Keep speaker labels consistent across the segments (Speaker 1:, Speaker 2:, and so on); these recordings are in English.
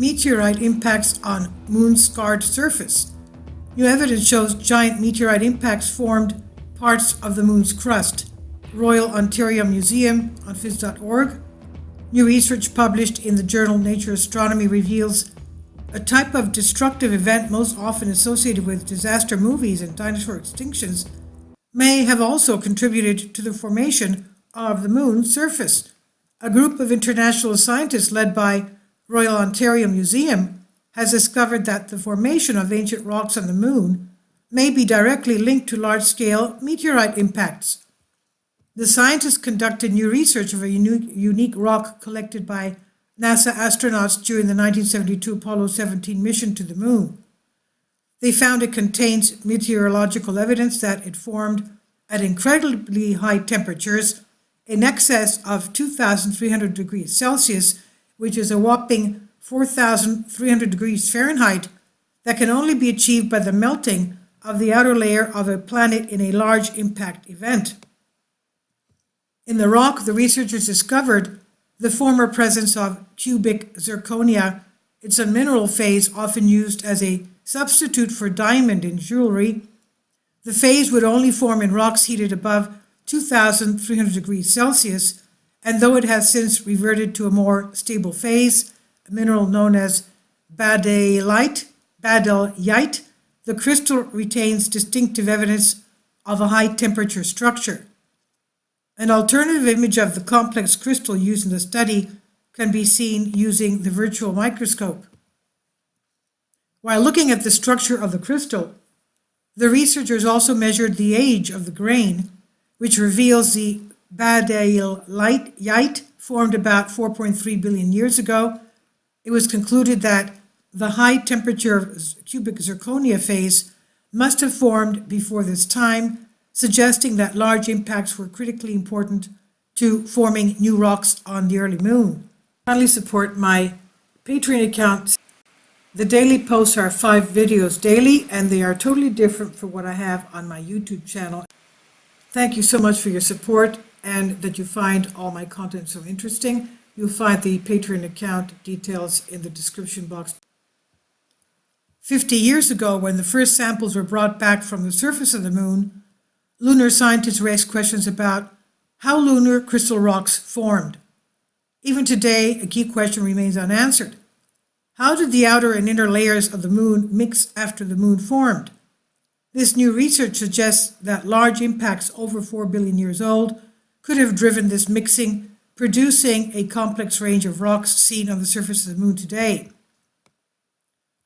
Speaker 1: meteorite impacts on moon-scarred surface. New evidence shows giant meteorite impacts formed parts of the moon's crust. Royal Ontario Museum on phys.org. New research published in the journal Nature Astronomy reveals a type of destructive event most often associated with disaster movies and dinosaur extinctions may have also contributed to the formation of the moon's surface. A group of international scientists led by Royal Ontario Museum has discovered that the formation of ancient rocks on the moon may be directly linked to large-scale meteorite impacts. The scientists conducted new research of a unique rock collected by NASA astronauts during the 1972 Apollo 17 mission to the moon. They found it contains meteorological evidence that it formed at incredibly high temperatures in excess of 2,300 degrees Celsius, which is a whopping 4,300 degrees Fahrenheit, that can only be achieved by the melting of the outer layer of a planet in a large impact event. In the rock, the researchers discovered the former presence of cubic zirconia. It's a mineral phase often used as a substitute for diamond in jewelry. The phase would only form in rocks heated above 2,300 degrees Celsius, and though it has since reverted to a more stable phase, a mineral known as badellite, the crystal retains distinctive evidence of a high-temperature structure. An alternative image of the complex crystal used in the study can be seen using the virtual microscope. While looking at the structure of the crystal, the researchers also measured the age of the grain, which reveals the badellite formed about 4.3 billion years ago. It was concluded that the high-temperature cubic zirconia phase must have formed before this time, suggesting that large impacts were critically important to forming new rocks on the early moon. Kindly support my Patreon account. The daily posts are 5 videos daily, and they are totally different from what I have on my YouTube channel. Thank you so much for your support and that you find all my content so interesting. You'll find the Patreon account details in the description box. 50 years ago, when the first samples were brought back from the surface of the moon, lunar scientists raised questions about how lunar crystal rocks formed. Even today, a key question remains unanswered. How did the outer and inner layers of the moon mix after the moon formed? This new research suggests that large impacts over 4 billion years old could have driven this mixing, producing a complex range of rocks seen on the surface of the moon today.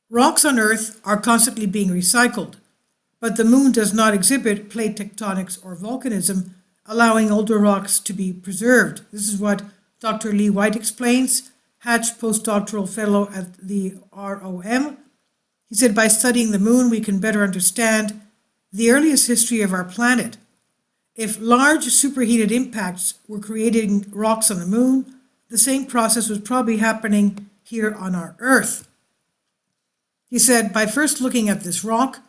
Speaker 1: Rocks on Earth are constantly being recycled, but the moon does not exhibit plate tectonics or volcanism, allowing older rocks to be preserved. This is what Dr. Lee White explains, Hatch postdoctoral fellow at the ROM. He said, by studying the moon, we can better understand the earliest history of our planet. If large superheated impacts were creating rocks on the moon, the same process was probably happening here on our Earth. He said, by first looking at this rock,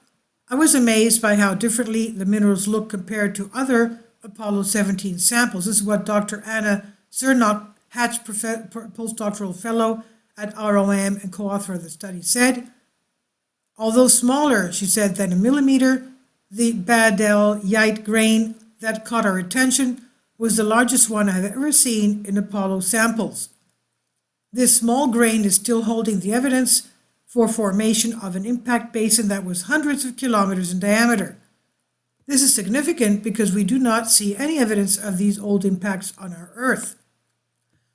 Speaker 1: I was amazed by how differently the minerals look compared to other Apollo 17 samples. This is what Dr. Anna Zernock, Hatch postdoctoral fellow at ROM and co-author of the study, said. Although smaller, she said, than a millimeter, the badellite grain that caught our attention was the largest one I've ever seen in Apollo samples. This small grain is still holding the evidence for formation of an impact basin that was hundreds of kilometers in diameter. This is significant because we do not see any evidence of these old impacts on our Earth.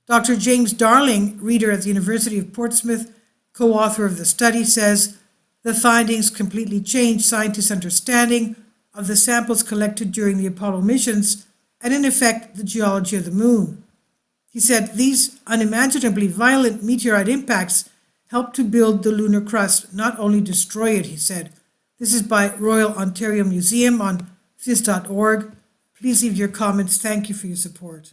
Speaker 1: Dr. James Darling, reader at the University of Portsmouth, co-author of the study, says the findings completely changed scientists' understanding of the samples collected during the Apollo missions and, in effect, the geology of the moon. He said these unimaginably violent meteorite impacts helped to build the lunar crust, not only destroy it, he said. This is by Royal Ontario Museum on phys.org. Please leave your comments. Thank you for your support.